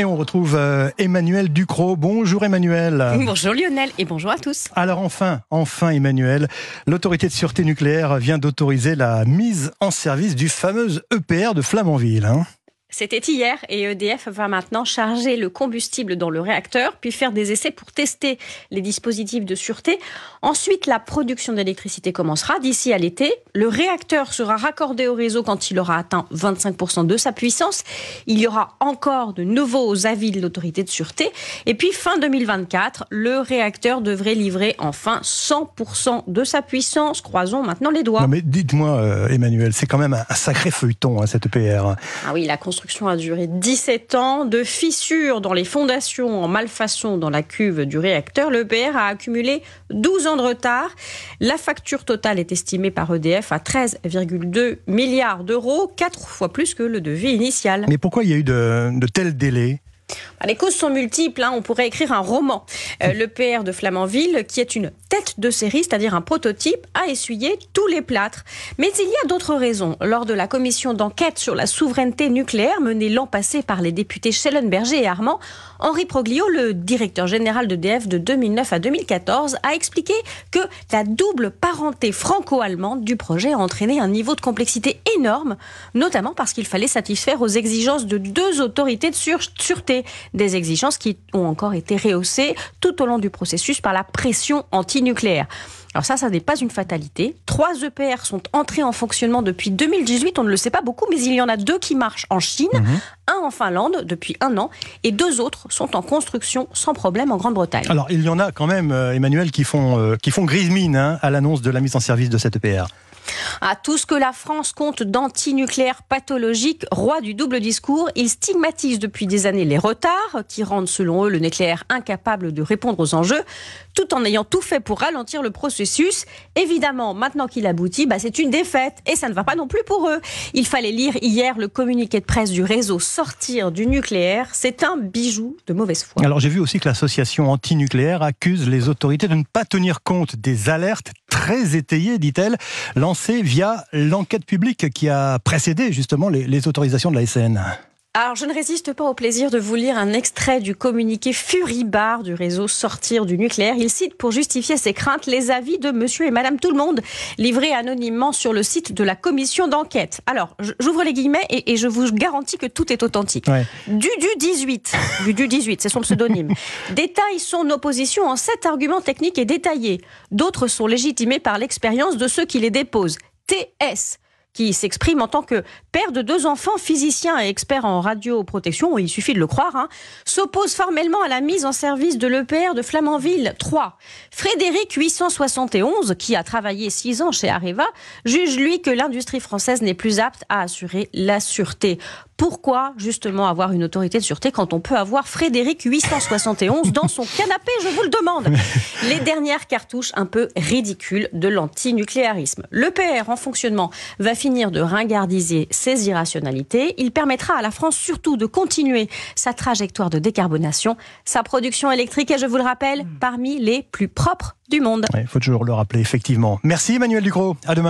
Et on retrouve Emmanuel Ducrot. Bonjour Emmanuel. Bonjour Lionel et bonjour à tous. Alors enfin Emmanuel, l'autorité de sûreté nucléaire vient d'autoriser la mise en service du fameux EPR de Flamanville. C'était hier et EDF va maintenant charger le combustible dans le réacteur, puis faire des essais pour tester les dispositifs de sûreté. Ensuite, la production d'électricité commencera d'ici à l'été. Le réacteur sera raccordé au réseau quand il aura atteint 25% de sa puissance. Il y aura encore de nouveaux avis de l'autorité de sûreté. Et puis, fin 2024, le réacteur devrait livrer enfin 100% de sa puissance. Croisons maintenant les doigts. Non mais dites-moi Emmanuel, c'est quand même un sacré feuilleton cet EPR. Ah oui, la construction a duré 17 ans. De fissures dans les fondations en malfaçon dans la cuve du réacteur, l'EPR a accumulé 12 ans de retard. La facture totale est estimée par EDF à 13,2 milliards d'euros, 4 fois plus que le devis initial. Mais pourquoi il y a eu de tels délais ? Les causes sont multiples, on pourrait écrire un roman. L'EPR de Flamanville, qui est une tête de série, c'est-à-dire un prototype, a essuyé tous les plâtres. Mais il y a d'autres raisons. Lors de la commission d'enquête sur la souveraineté nucléaire menée l'an passé par les députés Schellenberger et Armand, Henri Proglio, le directeur général d'EDF de 2009 à 2014, a expliqué que la double parenté franco-allemande du projet a entraîné un niveau de complexité énorme, notamment parce qu'il fallait satisfaire aux exigences de deux autorités de sûreté. Des exigences qui ont encore été rehaussées tout au long du processus par la pression antinucléaire. Alors ça n'est pas une fatalité. 3 EPR sont entrés en fonctionnement depuis 2018, on ne le sait pas beaucoup, mais il y en a 2 qui marchent en Chine, un en Finlande depuis 1 an, et 2 autres sont en construction sans problème en Grande-Bretagne. Alors il y en a quand même, Emmanuel, qui font grise mine à l'annonce de la mise en service de cet EPR. À tout ce que la France compte d'antinucléaire pathologique, roi du double discours, ils stigmatisent depuis des années les retards qui rendent selon eux le nucléaire incapable de répondre aux enjeux, tout en ayant tout fait pour ralentir le processus. Évidemment, maintenant qu'il aboutit, c'est une défaite et ça ne va pas non plus pour eux. Il fallait lire hier le communiqué de presse du réseau Sortir du nucléaire. C'est un bijou de mauvaise foi. Alors j'ai vu aussi que l'association antinucléaire accuse les autorités de ne pas tenir compte des alertes très étayées, dit-elle, lancées via l'enquête publique qui a précédé justement les autorisations de la SN. Alors, je ne résiste pas au plaisir de vous lire un extrait du communiqué furibard du réseau Sortir du nucléaire. Il cite pour justifier ses craintes les avis de monsieur et madame tout le monde, livrés anonymement sur le site de la commission d'enquête. Alors, j'ouvre les guillemets et je vous garantis que tout est authentique. Ouais. Du 18, c'est son pseudonyme, détaille son opposition en 7 arguments techniques et détaillés. D'autres sont légitimés par l'expérience de ceux qui les déposent. TS, qui s'exprime en tant que père de 2 enfants, physicien et expert en radioprotection, il suffit de le croire, s'oppose formellement à la mise en service de l'EPR de Flamanville 3. Frédéric 871, qui a travaillé 6 ans chez Areva, juge lui que l'industrie française n'est plus apte à assurer la sûreté. Pourquoi justement avoir une autorité de sûreté quand on peut avoir Frédéric 871 dans son canapé, je vous le demande. Les dernières cartouches un peu ridicules de l'antinucléarisme. L'EPR en fonctionnement va finir de ringardiser ses irrationalités. Il permettra à la France surtout de continuer sa trajectoire de décarbonation. Sa production électrique est, je vous le rappelle, parmi les plus propres du monde. Il faut toujours le rappeler, effectivement. Merci Emmanuel Ducrot, à demain.